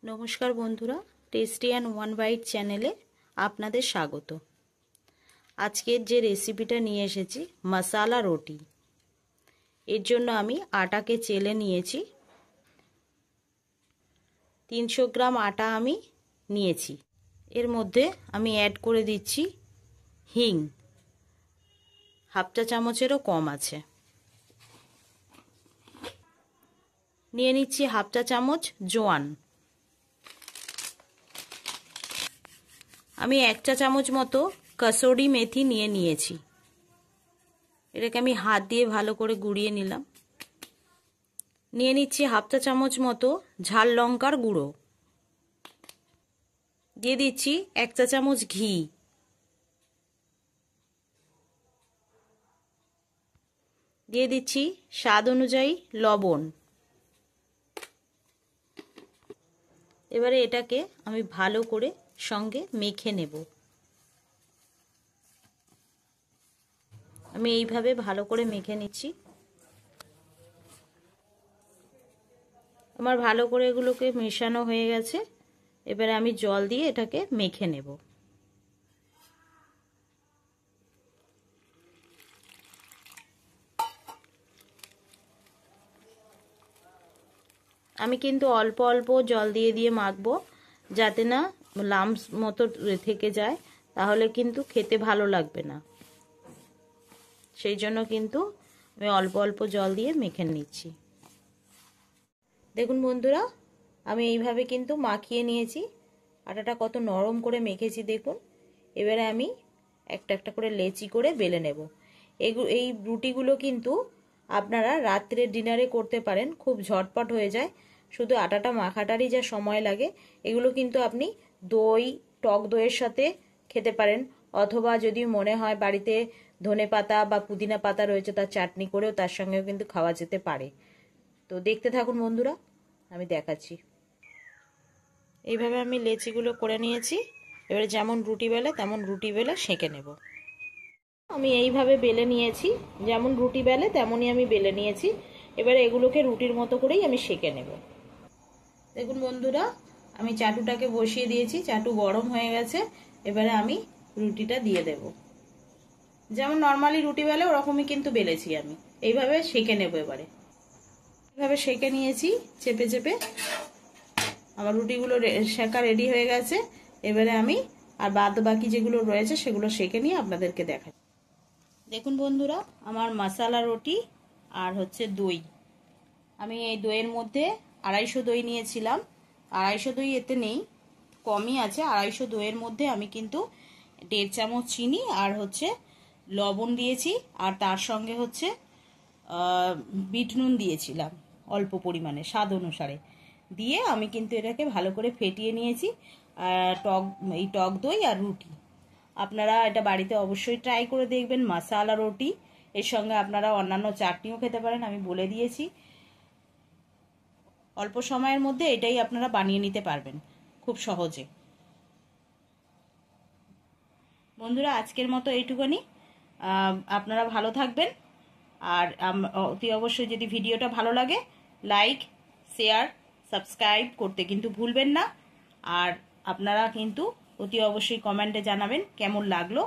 নমস্কার বন্ধুরা, tasty and one byte চ্যানেলে আপনাদের স্বাগত। আজকের যে রেসিপিটা নিয়ে এসেছি মশালা রুটি। এর জন্য আমি আটাকে চেলে নিয়েছি। 300 গ্রাম আটা আমি নিয়েছি। এর মধ্যে আমি অ্যাড করে দিচ্ছি হিং, হাফ চা চামচেরও কম আছে। নিয়ে নিচ্ছি হাফ চা চামচ জোয়ান। আমি 1 চা চামচ মতো কসুরি মেথি নিয়েছি। এটাকে আমি হাত দিয়ে ভালো করে গুঁড়িয়ে নিলাম। নিয়ে নিচ্ছি হাফ চা চামচ মতো ঝাল লঙ্কার গুঁড়ো। দিয়ে দিচ্ছি 1 চা চামচ ঘি। দিয়ে দিচ্ছি স্বাদ অনুযায়ী লবণ। এবারে এটাকে আমি ভালো করে সঙ্গে মেখে নেব। আমি এইভাবে ভালো করে মেখে নিচ্ছি। আমার ভালো করে এগুলোকে মেশানো হয়ে গেছে। এবারে আমি জল দিয়ে এটাকে মেখে নেব। আমি কিন্তু অল্প অল্প জল দিয়ে মাখবো, যাতে না লাম্পস মতো থেকে যায়, তাহলে কিন্তু খেতে ভালো লাগবে না। সেই জন্য কিন্তু আমি অল্প অল্প জল দিয়ে মেখে নিচ্ছি। দেখুন বন্ধুরা, আমি এইভাবে কিন্তু মাখিয়ে নিয়েছি। আটাটা কত নরম করে মেখেছি দেখুন। এবারে আমি একটা একটা করে লেচি করে বেলে নেব। এই রুটিগুলো কিন্তু আপনারা রাত্রে ডিনারে করতে পারেন, খুব ঝটপট হয়ে যায়। শুধু আটাটা মাখাটারই যা সময় লাগে। এগুলো কিন্তু আপনি টক দইয়ের সাথে খেতে পারেন, অথবা যদি মনে হয় বাড়িতে ধনে পাতা বা পুদিনা পাতা রয়েছে তার চাটনি করেও তার সঙ্গেও কিন্তু খাওয়া যেতে পারে। তো দেখতে থাকুন বন্ধুরা, আমি দেখাচ্ছি। এইভাবে আমি লেচিগুলো করে নিয়েছি। এবারে যেমন রুটি বেলে তেমন রুটি বেলে সেঁকে নেব। আমি এইভাবে বেলে নিয়েছি, যেমন রুটি বেলে তেমনই আমি বেলে নিয়েছি। এবারে এগুলোকে রুটির মতো করেই আমি সেঁকে নেব। দেখুন বন্ধুরা, আমি চাটুটাকে বসিয়ে দিয়েছি, চাটু গরম হয়ে গেছে। এবারে আমি রুটিটা দিয়ে দেব। যেমন নর্মালি রুটি বেলে ওরকমই কিন্তু বেলেছি আমি। এইভাবে সেঁকে নেব। এবারে এইভাবে সেঁকে নিয়েছি চেপে চেপে। আমার রুটিগুলো সেঁকা রেডি হয়ে গেছে। এবারে আমি আর বাদ বাকি যেগুলো রয়েছে সেগুলো সেঁকে নিয়ে আপনাদেরকে দেখাই। দেখুন বন্ধুরা, আমার মশালা রুটি আর হচ্ছে দই। আমি এই দইয়ের মধ্যে 250 দই নিয়েছিলাম। 250 দই এতে নেই, কমই আছে। 250 দইয়ের মধ্যে আমি কিন্তু 1.5 চামচ চিনি আর হচ্ছে লবণ দিয়েছি, আর তার সঙ্গে হচ্ছে বিট নুন দিয়েছিলাম অল্প পরিমাণে স্বাদ অনুসারে। দিয়ে আমি কিন্তু এটাকে ভালো করে ফেটিয়ে নিয়েছি। এই টক দই আর রুটি আপনারা এটা বাড়িতে অবশ্যই ট্রাই করে দেখবেন। মশালা রুটি, এর সঙ্গে আপনারা অন্যান্য চাটনিও খেতে পারেন, আমি বলে দিয়েছি। অল্প সময়ের মধ্যে এটাই আপনারা বানিয়ে নিতে পারবেন খুব সহজে। বন্ধুরা, আজকের মতো এইটুকুনি। আপনারা ভালো থাকবেন। আর অতি অবশ্যই যদি ভিডিওটা ভালো লাগে, লাইক, শেয়ার, সাবস্ক্রাইব করতে কিন্তু ভুলবেন না। আর আপনারা কিন্তু অতি অবশ্যই কমেন্টে জানাবেন কেমন লাগলো।